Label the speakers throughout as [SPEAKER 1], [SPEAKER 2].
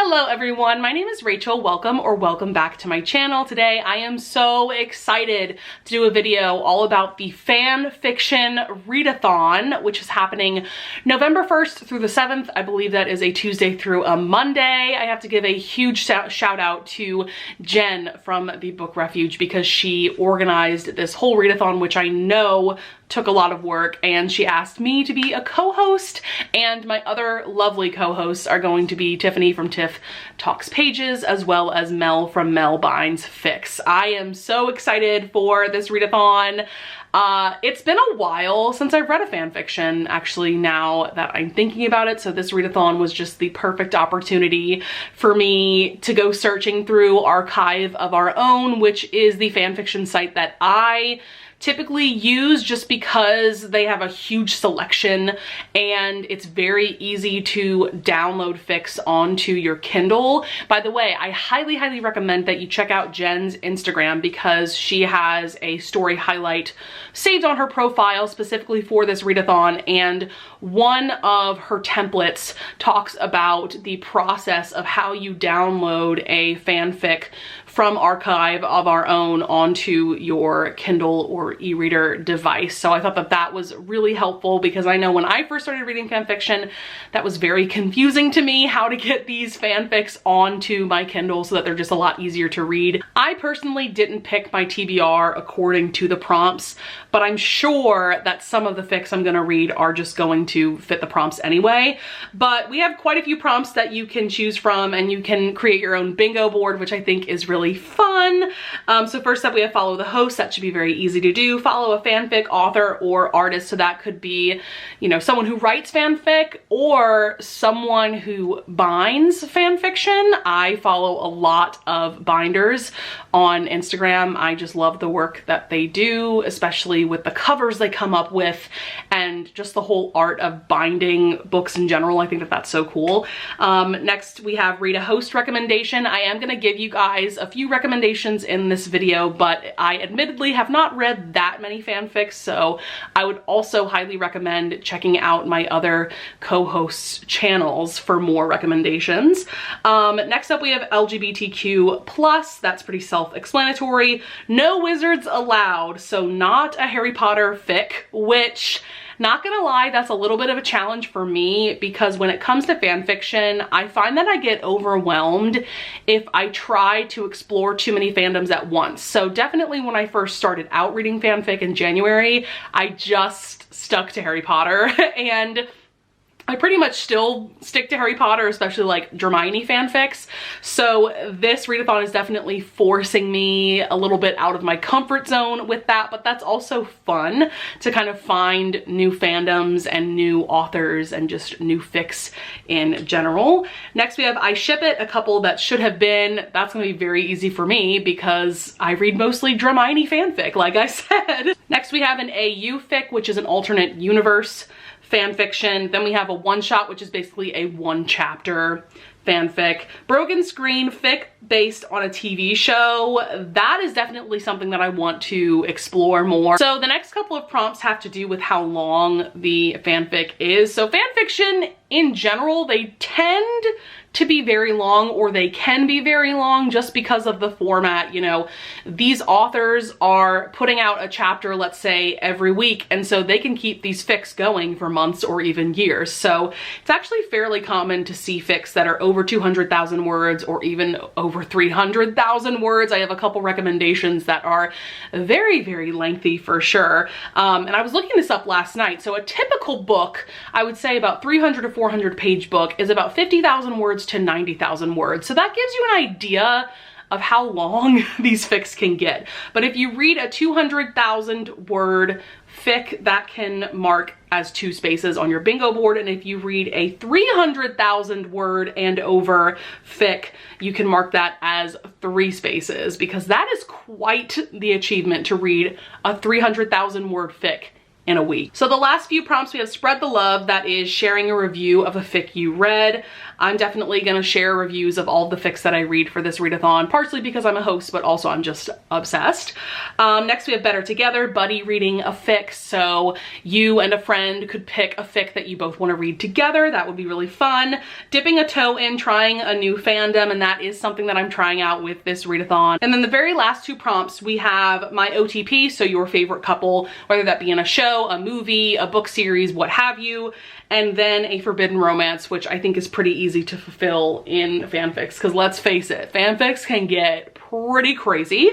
[SPEAKER 1] Hello everyone, my name is Rachel. Welcome back to my channel. Today I am so excited to do a video all about the fan fiction readathon, which is happening November 1st through the 7th. I believe that is a Tuesday through a Monday. I have to give a huge shout out to Jen from the Book Refuge because she organized this whole readathon, which I know took a lot of work, and she asked me to be a co-host, and my other lovely co-hosts are going to be Tiffany from Tiff Talks Pages, as well as Mel from Mel Binds Fics. I am so excited for this readathon. It's been a while since I've read a fan fiction, actually, now that I'm thinking about it, so this readathon was just the perfect opportunity for me to go searching through Archive of Our Own, which is the fan fiction site that I typically use just because they have a huge selection and it's very easy to download fics onto your Kindle. By the way, I highly recommend that you check out Jen's Instagram because she has a story highlight saved on her profile specifically for this readathon, and one of her templates talks about the process of how you download a fanfic from Archive of Our Own onto your Kindle or e-reader device. So I thought that that was really helpful because I know when I first started reading fan fiction, that was very confusing to me how to get these fanfics onto my Kindle so that they're just a lot easier to read. I personally didn't pick my TBR according to the prompts, but I'm sure that some of the fics I'm gonna read are just going to fit the prompts anyway. But we have quite a few prompts that you can choose from, and you can create your own bingo board, which I think is really fun. So first up we have follow the host. That should be very easy to do. Follow a fanfic author or artist. So that could be, you know, someone who writes fanfic or someone who binds fan fiction. I follow a lot of binders on Instagram. I just love the work that they do, especially with the covers they come up with and just the whole art of binding books in general. I think that that's so cool. Next we have read a host recommendation. I am going to give you guys a few recommendations in this video, but I admittedly have not read that many fanfics, so I would also highly recommend checking out my other co-hosts' channels for more recommendations. Next up we have LGBTQ+. That's pretty self-explanatory. No wizards allowed, so not a Harry Potter fic, which, not gonna lie, that's a little bit of a challenge for me because when it comes to fan fiction, I find that I get overwhelmed if I try to explore too many fandoms at once. So definitely when I first started out reading fanfic in January, I just stuck to Harry Potter and I pretty much still stick to Harry Potter, especially like Hermione fanfics. So this readathon is definitely forcing me a little bit out of my comfort zone with that, but that's also fun to kind of find new fandoms and new authors and just new fics in general. Next we have I Ship It, a couple that should have been. That's gonna be very easy for me because I read mostly Hermione fanfic, like I said. Next we have an AU fic, which is an alternate universe fan fiction. Then we have a one-shot, which is basically a one-chapter fanfic. Broken Screen fic based on a TV show. That is definitely something that I want to explore more. So the next couple of prompts have to do with how long the fanfic is. So fan fiction in general, they tend to be very long, or they can be very long just because of the format. You know, these authors are putting out a chapter, let's say, every week, and so they can keep these fics going for months or even years. So it's actually fairly common to see fics that are over 200,000 words or even over 300,000 words. I have a couple recommendations that are very lengthy for sure. And I was looking this up last night. So a typical book, I would say about 300 to 400 page book, is about 50,000 words to 90,000 words. So that gives you an idea of how long these fics can get. But if you read a 200,000 word fic, that can mark as 2 spaces on your bingo board, and if you read a 300,000 word and over fic, you can mark that as 3 spaces, because that is quite the achievement to read a 300,000 word fic in a week. So the last few prompts we have spread the love, that is sharing a review of a fic you read. I'm definitely gonna share reviews of all the fics that I read for this readathon, partially because I'm a host, but also I'm just obsessed. Next we have Better Together, buddy reading a fic. So you and a friend could pick a fic that you both want to read together. That would be really fun. Dipping a toe in, trying a new fandom, and that is something that I'm trying out with this readathon. And then the very last 2 prompts, we have my OTP, so your favorite couple, whether that be in a show, a movie, a book series, what have you, and then a forbidden romance, which I think is pretty easy to fulfill in fanfics, because let's face it, fanfics can get pretty crazy.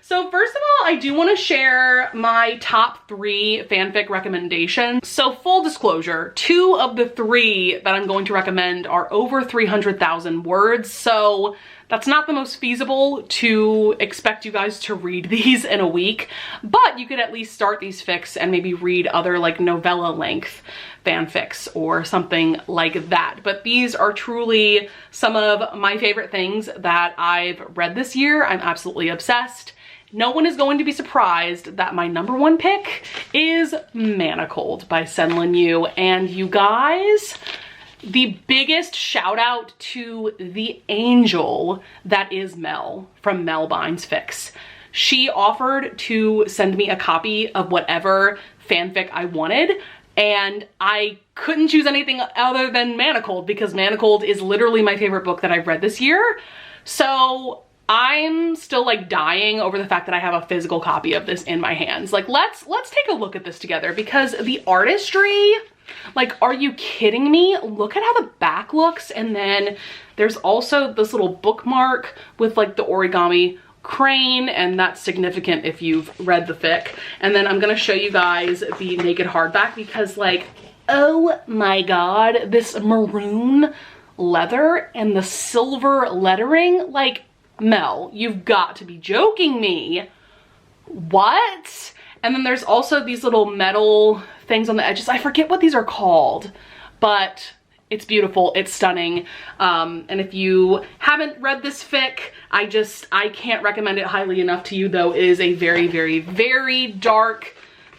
[SPEAKER 1] So first of all, I do want to share my top 3 fanfic recommendations. So full disclosure, 2 of the 3 that I'm going to recommend are over 300,000 words. So that's not the most feasible to expect you guys to read these in a week, but you could at least start these fics and maybe read other like novella length fanfics or something like that. But these are truly some of my favorite things that I've read this year. I'm absolutely obsessed. No one is going to be surprised that my #1 pick is Manacled by Senlin Yu. And you guys, the biggest shout out to the angel that is Mel from Mel Binds Fics. She offered to send me a copy of whatever fanfic I wanted, and I couldn't choose anything other than Manacled, because Manacled is literally my favorite book that I've read this year. So I'm still like dying over the fact that I have a physical copy of this in my hands. Like let's take a look at this together, because the artistry, like, are you kidding me? Look at how the back looks. And then there's also this little bookmark with like the origami crane, and that's significant if you've read the fic. And then I'm gonna show you guys the naked hardback, because like, oh my god, this maroon leather and the silver lettering, like, Mel, you've got to be joking me. What? And then there's also these little metal things on the edges. I forget what these are called, but it's beautiful, it's stunning. And if you haven't read this fic, I can't recommend it highly enough to you, though. It is a very, very, very dark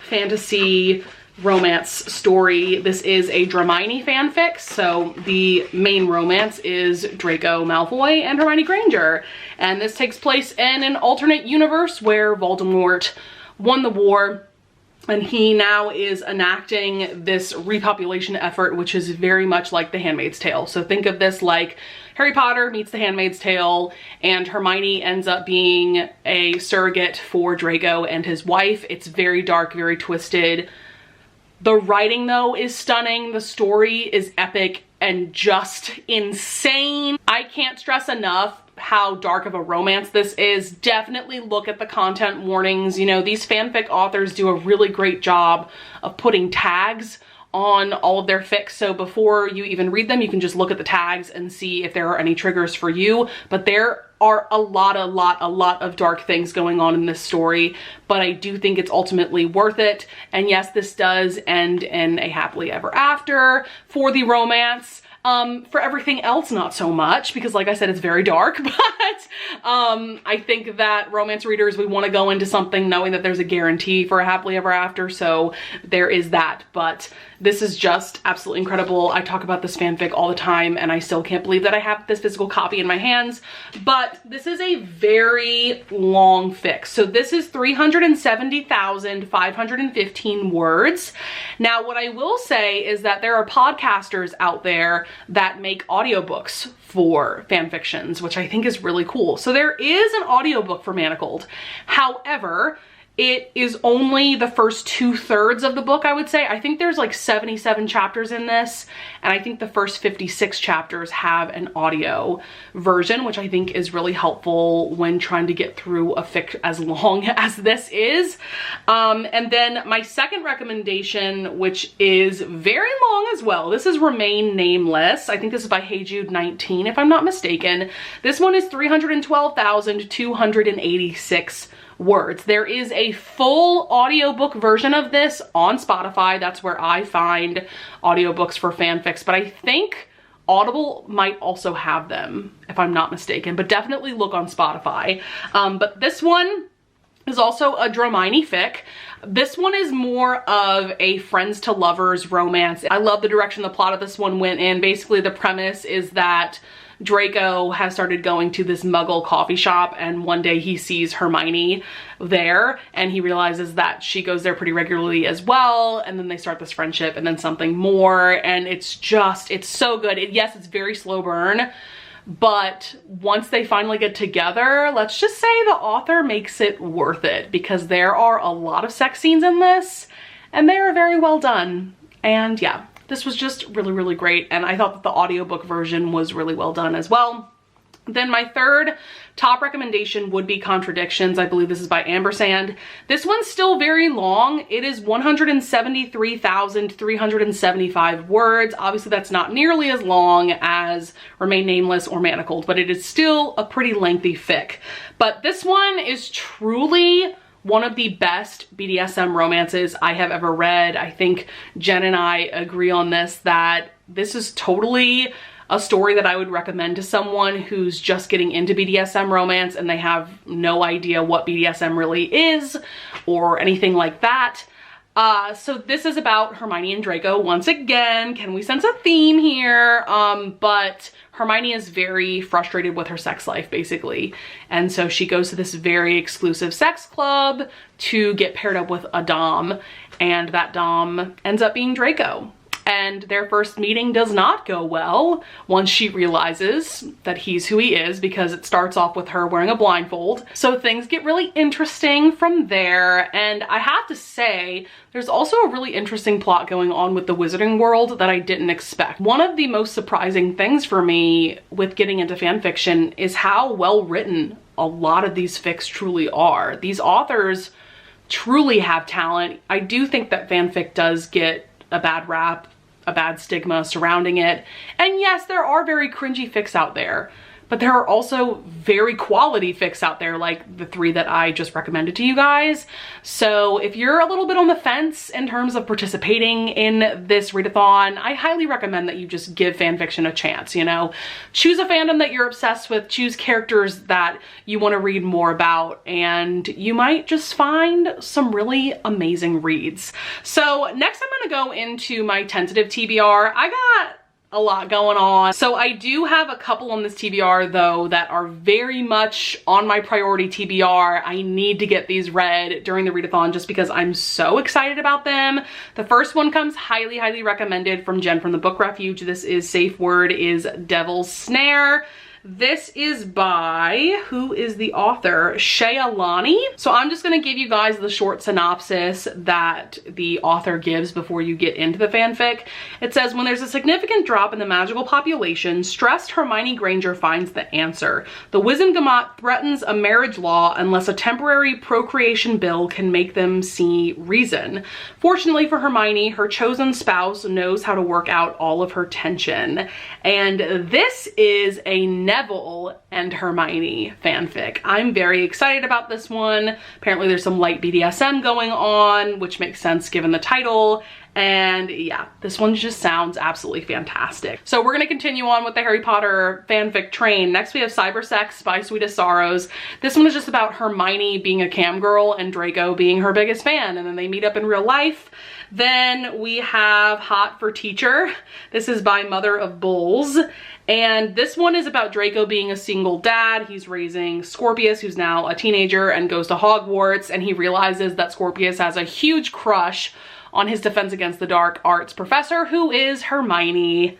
[SPEAKER 1] fantasy romance story. This is a Hermione fanfic, so the main romance is Draco Malfoy and Hermione Granger. And this takes place in an alternate universe where Voldemort won the war, and he now is enacting this repopulation effort, which is very much like The Handmaid's Tale. So think of this like Harry Potter meets The Handmaid's Tale, and Hermione ends up being a surrogate for Draco and his wife. It's very dark, very twisted. The writing, though, is stunning. The story is epic and just insane. I can't stress enough how dark of a romance this is. Definitely look at the content warnings. You know, these fanfic authors do a really great job of putting tags on all of their fics, so before you even read them, you can just look at the tags and see if there are any triggers for you. But there are a lot of dark things going on in this story, but I do think it's ultimately worth it. And yes, this does end in a happily ever after for the romance. For everything else, not so much, because like I said, it's very dark, but I think that romance readers, we want to go into something knowing that there's a guarantee for a happily ever after, so there is that. But this is just absolutely incredible. I talk about this fanfic all the time, and I still can't believe that I have this physical copy in my hands. But this is a very long fic. So this is 370,515 words. Now, what I will say is that there are podcasters out there that make audiobooks for fanfictions, which I think is really cool. So there is an audiobook for Manacled. However, it is only the first 2/3 of the book, I would say. I think there's like 77 chapters in this, and I think the first 56 chapters have an audio version, which I think is really helpful when trying to get through a fic as long as this is. And then my second recommendation, which is very long as well, this is Remain Nameless. I think this is by Hey Jude 19, if I'm not mistaken. This one is 312,286 words. There is a full audiobook version of this on Spotify. That's where I find audiobooks for fanfics, but I think Audible might also have them, if I'm not mistaken, but definitely look on Spotify. But this one is also a Dramini fic. This one is more of a friends to lovers romance. I love the direction the plot of this one went in. Basically, the premise is that Draco has started going to this muggle coffee shop, and one day he sees Hermione there and he realizes that she goes there pretty regularly as well, and then they start this friendship and then something more, and it's so good. Yes, it's very slow burn, but once they finally get together, let's just say the author makes it worth it, because there are a lot of sex scenes in this and they are very well done. And yeah, this was just really, really great, and I thought that the audiobook version was really well done as well. Then my third top recommendation would be Contradictions. I believe this is by Ampersand. This one's still very long. It is 173,375 words. Obviously that's not nearly as long as Remain Nameless or Manacled, but it is still a pretty lengthy fic. But this one is truly one of the best BDSM romances I have ever read. I think Jen and I agree on this, that this is totally a story that I would recommend to someone who's just getting into BDSM romance and they have no idea what BDSM really is or anything like that. So this is about Hermione and Draco. Once again, can we sense a theme here? But Hermione is very frustrated with her sex life, basically. And so she goes to this very exclusive sex club to get paired up with a dom, and that dom ends up being Draco. And their first meeting does not go well once she realizes that he's who he is, because it starts off with her wearing a blindfold. So things get really interesting from there. And I have to say, there's also a really interesting plot going on with the Wizarding World that I didn't expect. One of the most surprising things for me with getting into fan fiction is how well written a lot of these fics truly are. These authors truly have talent. I do think that fanfic does get a bad rap, a bad stigma surrounding it. And yes, there are very cringy fics out there, but there are also very quality fics out there, like the 3 that I just recommended to you guys. So if you're a little bit on the fence in terms of participating in this readathon, I highly recommend that you just give fan fiction a chance, you know? Choose a fandom that you're obsessed with, choose characters that you want to read more about, and you might just find some really amazing reads. So next I'm gonna go into my tentative TBR. I got a lot going on. So I do have a couple on this TBR though that are very much on my priority TBR. I need to get these read during the readathon just because I'm so excited about them. The first one comes highly, highly recommended from Jen from the Book Refuge. This is Safe Word is Devil's Snare. This is by, who is the author? Shaylani. So I'm just gonna give you guys the short synopsis that the author gives before you get into the fanfic. It says, when there's a significant drop in the magical population, stressed Hermione Granger finds the answer. The Wizengamot threatens a marriage law unless a temporary procreation bill can make them see reason. Fortunately for Hermione, her chosen spouse knows how to work out all of her tension. And this is a Neville and Hermione fanfic. I'm very excited about this one. Apparently there's some light BDSM going on, which makes sense given the title. And yeah, this one just sounds absolutely fantastic. So we're gonna continue on with the Harry Potter fanfic train. Next we have Cybersex by Sweetest Sorrows. This one is just about Hermione being a cam girl and Draco being her biggest fan, and then they meet up in real life. Then we have Hot for Teacher. This is by Mother of Bulls. And this one is about Draco being a single dad. He's raising Scorpius, who's now a teenager and goes to Hogwarts, and he realizes that Scorpius has a huge crush on his Defense Against the Dark Arts professor, who is Hermione.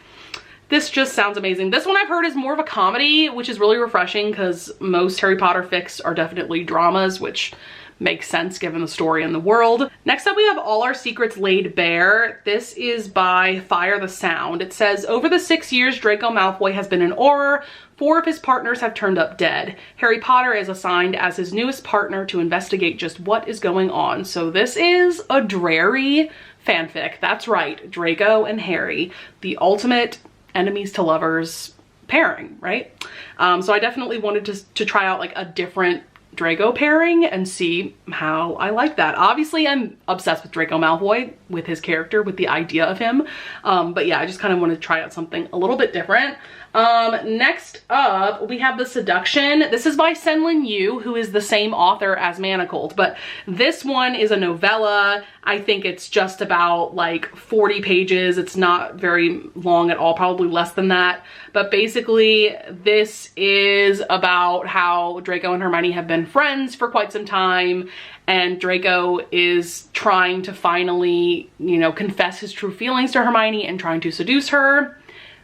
[SPEAKER 1] This just sounds amazing. This one I've heard is more of a comedy, which is really refreshing because most Harry Potter fics are definitely dramas, which makes sense given the story and the world. Next up we have All Our Secrets Laid Bare. This is by Fire the Sound. It says, over the 6 years Draco Malfoy has been an Auror, 4 of his partners have turned up dead. Harry Potter is assigned as his newest partner to investigate just what is going on. So this is a Drarry fanfic. That's right, Draco and Harry, the ultimate enemies to lovers pairing, right? So I definitely wanted to try out like a different Draco pairing and see how I like that. Obviously I'm obsessed with Draco Malfoy, with his character, with the idea of him, but yeah, I just kind of wanted to try out something a little bit different. Next up, we have The Seduction. This is by Senlin Yu, who is the same author as Manacled, but this one is a novella. I think it's just about like 40 pages. It's not very long at all, probably less than that. But basically, this is about how Draco and Hermione have been friends for quite some time, and Draco is trying to finally, you know, confess his true feelings to Hermione and trying to seduce her.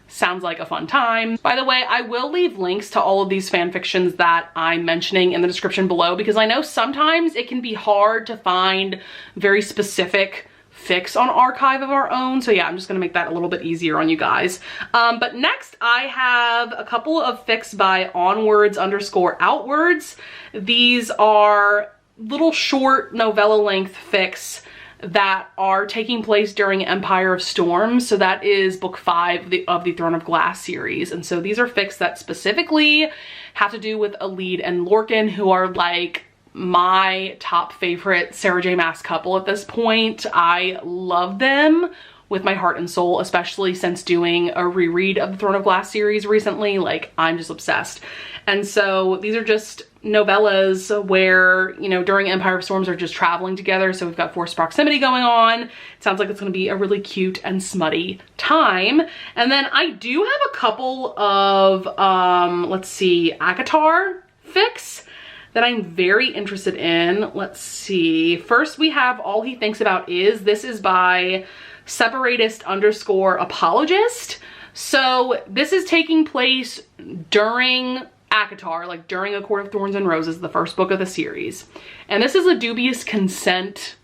[SPEAKER 1] Sounds like a fun time. By the way, I will leave links to all of these fan fictions that I'm mentioning in the description below, because I know sometimes it can be hard to find very specific fics on Archive of Our Own. So yeah, I'm just gonna make that a little bit easier on you guys. But next I have a couple of fics by Onwards_Outwards. These are little short novella length fics that are taking place during Empire of Storms. So that is book 5 of the Throne of Glass series. And so these are fics that specifically have to do with Elide and Lorcan, who are like my top favorite Sarah J Maas couple at this point. I love them with my heart and soul, especially since doing a reread of the Throne of Glass series recently. Like, I'm just obsessed. And so these are just novellas where, you know, during Empire of Storms are just traveling together. So we've got forced proximity going on. It sounds like it's going to be a really cute and smutty time. And then I do have a couple of, let's see, ACOTAR fics that I'm very interested in. Let's see. First we have All He Thinks About Is. This is by Separatist_Apologist. So this is taking place during ACOTAR, like during A Court of Thorns and Roses, the first book of the series. And this is a dubious consent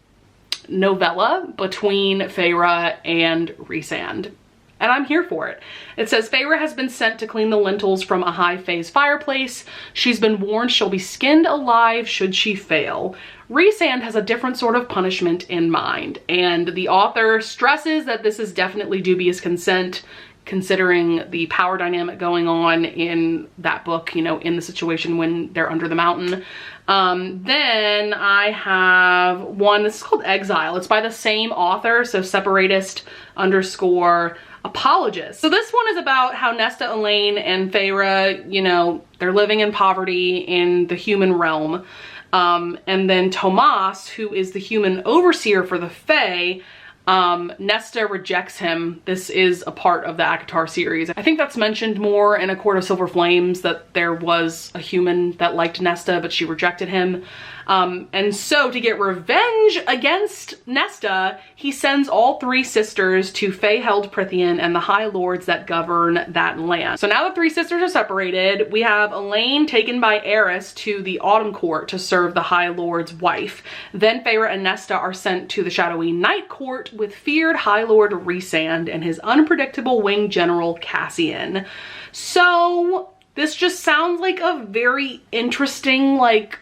[SPEAKER 1] novella between Feyre and Rhysand. And I'm here for it. It says, Feyre has been sent to clean the lintels from a high phase fireplace. She's been warned she'll be skinned alive should she fail. Rhysand has a different sort of punishment in mind. And the author stresses that this is definitely dubious consent, considering the power dynamic going on in that book, you know, in the situation when they're under the mountain. Then I have one, this is called Exile. It's by the same author, so Separatist_Apologist. So this one is about how Nesta, Elaine, and Feyre, you know, they're living in poverty in the human realm. And then Tomas, who is the human overseer for the Fae, Nesta rejects him. This is a part of the ACOTAR series. I think that's mentioned more in A Court of Silver Flames, that there was a human that liked Nesta, but she rejected him. And so to get revenge against Nesta, he sends all 3 sisters to Fae-held Prythian and the High Lords that govern that land. So now the 3 sisters are separated. We have Elaine taken by Eris to the Autumn Court to serve the High Lord's wife. Then Feyre and Nesta are sent to the Shadowy Night Court with feared High Lord Rhysand and his unpredictable winged general Cassian. So this just sounds like a very interesting, like,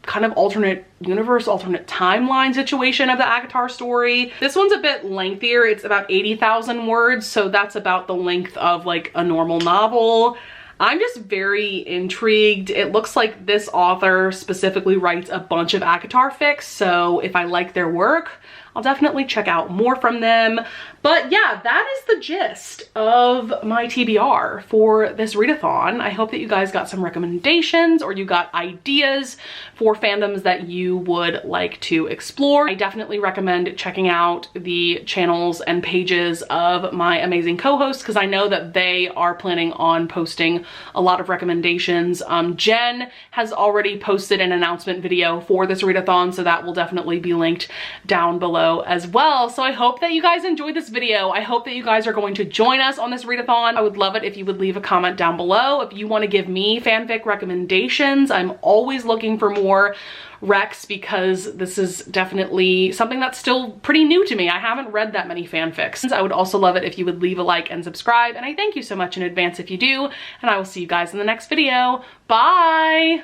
[SPEAKER 1] kind of alternate universe, alternate timeline situation of the ACOTAR story. This one's a bit lengthier. It's about 80,000 words, so that's about the length of like a normal novel. I'm just very intrigued. It looks like this author specifically writes a bunch of ACOTAR fics, so if I like their work, I'll definitely check out more from them. But yeah, that is the gist of my TBR for this readathon. I hope that you guys got some recommendations or you got ideas for fandoms that you would like to explore. I definitely recommend checking out the channels and pages of my amazing co-hosts, because I know that they are planning on posting a lot of recommendations. Jen has already posted an announcement video for this readathon, so that will definitely be linked down below as well. So I hope that you guys enjoyed this video. I hope that you guys are going to join us on this readathon. I would love it if you would leave a comment down below. If you want to give me fanfic recommendations, I'm always looking for more recs, because this is definitely something that's still pretty new to me. I haven't read that many fanfics. I would also love it if you would leave a like and subscribe, and I thank you so much in advance if you do, and I will see you guys in the next video. Bye!